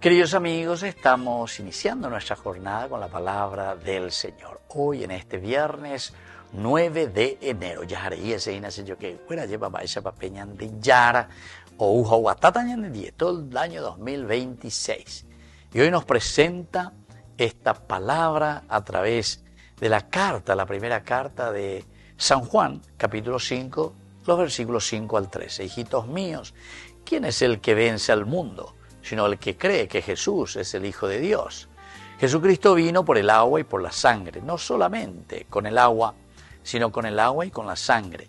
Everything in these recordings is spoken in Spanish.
Queridos amigos, estamos iniciando nuestra jornada con la palabra del Señor. Hoy en este viernes 9 de enero, ya haré ese inace yo que fuera lleva esa papeñan de Yara o Ujahuatatañan de Dieto el año 2026. Y hoy nos presenta esta palabra a través de la carta, la primera carta de San Juan, capítulo 5, los versículos 5 al 13. Hijitos míos, ¿quién es el que vence al mundo? Sino el que cree que Jesús es el Hijo de Dios. Jesucristo vino por el agua y por la sangre, no solamente con el agua, sino con el agua y con la sangre.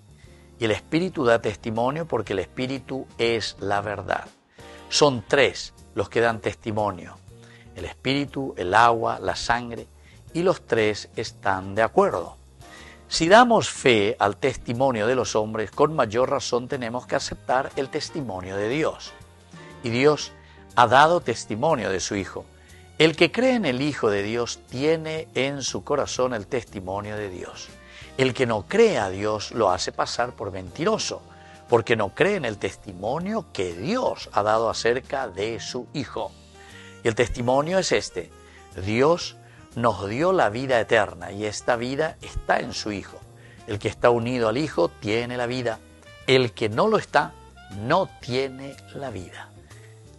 Y el Espíritu da testimonio porque el Espíritu es la verdad. Son tres los que dan testimonio: el Espíritu, el agua, la sangre, y los tres están de acuerdo. Si damos fe al testimonio de los hombres, con mayor razón tenemos que aceptar el testimonio de Dios. Y Dios ha dado testimonio de su Hijo. El que cree en el Hijo de Dios tiene en su corazón el testimonio de Dios. El que no cree a Dios lo hace pasar por mentiroso, porque no cree en el testimonio que Dios ha dado acerca de su Hijo. Y el testimonio es este: Dios nos dio la vida eterna y esta vida está en su Hijo. El que está unido al Hijo tiene la vida. El que no lo está, no tiene la vida.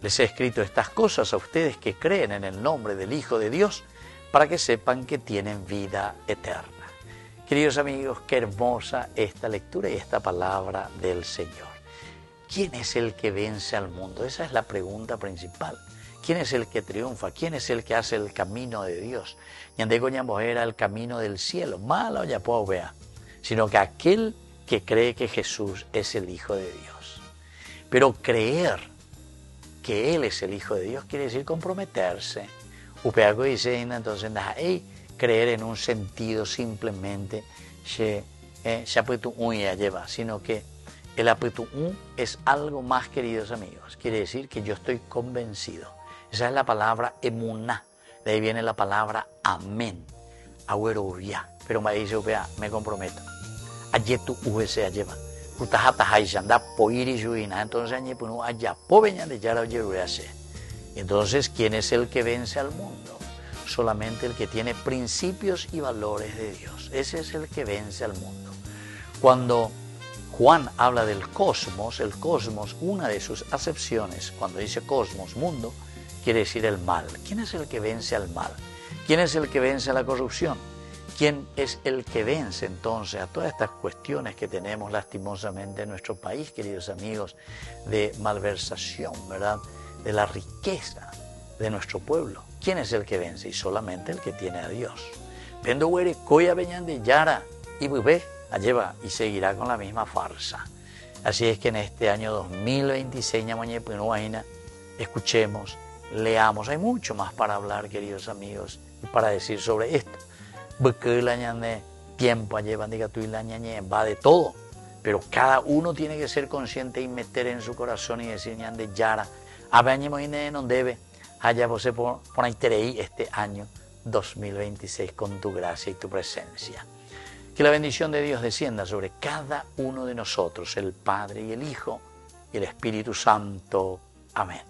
Les he escrito estas cosas a ustedes que creen en el nombre del Hijo de Dios, para que sepan que tienen vida eterna. Queridos amigos, qué hermosa esta lectura y esta palabra del Señor. ¿Quién es el que vence al mundo? Esa es la pregunta principal. ¿Quién es el que triunfa? ¿Quién es el que hace el camino de Dios? Ñandego era el camino del cielo, malo ya puedo ver, sino que aquel que cree que Jesús es el Hijo de Dios. Pero creer que Él es el Hijo de Dios quiere decir comprometerse. Upeago dice entonces, creer en un sentido simplemente, sino que el apetu es algo más, queridos amigos. Quiere decir que yo estoy convencido. Esa es la palabra emuná. De ahí viene la palabra amén. Agüerovia. Pero me dice, me comprometo. Ayetu se lleva. Entonces, ¿quién es el que vence al mundo? Solamente el que tiene principios y valores de Dios. Ese es el que vence al mundo. Cuando Juan habla del cosmos, el cosmos, una de sus acepciones, cuando dice cosmos, mundo, quiere decir el mal. ¿Quién es el que vence al mal? ¿Quién es el que vence a la corrupción? ¿Quién es el que vence entonces a todas estas cuestiones que tenemos lastimosamente en nuestro país, queridos amigos, de malversación, ¿verdad? De la riqueza de nuestro pueblo? ¿Quién es el que vence? Y solamente el que tiene a Dios. Vendo huere, coya veñan de Yara, y bebé, lleva y seguirá con la misma farsa. Así es que en este año 2026, escuchemos, leamos. Hay mucho más para hablar, queridos amigos, y para decir sobre esto. Tiempo llevan, diga tú y la ñañe, va de todo, pero cada uno tiene que ser consciente y meter en su corazón y decir ñande Yara, no debe, allá vos por ahí este año 2026 con tu gracia y tu presencia. Que la bendición de Dios descienda sobre cada uno de nosotros, el Padre y el Hijo y el Espíritu Santo. Amén.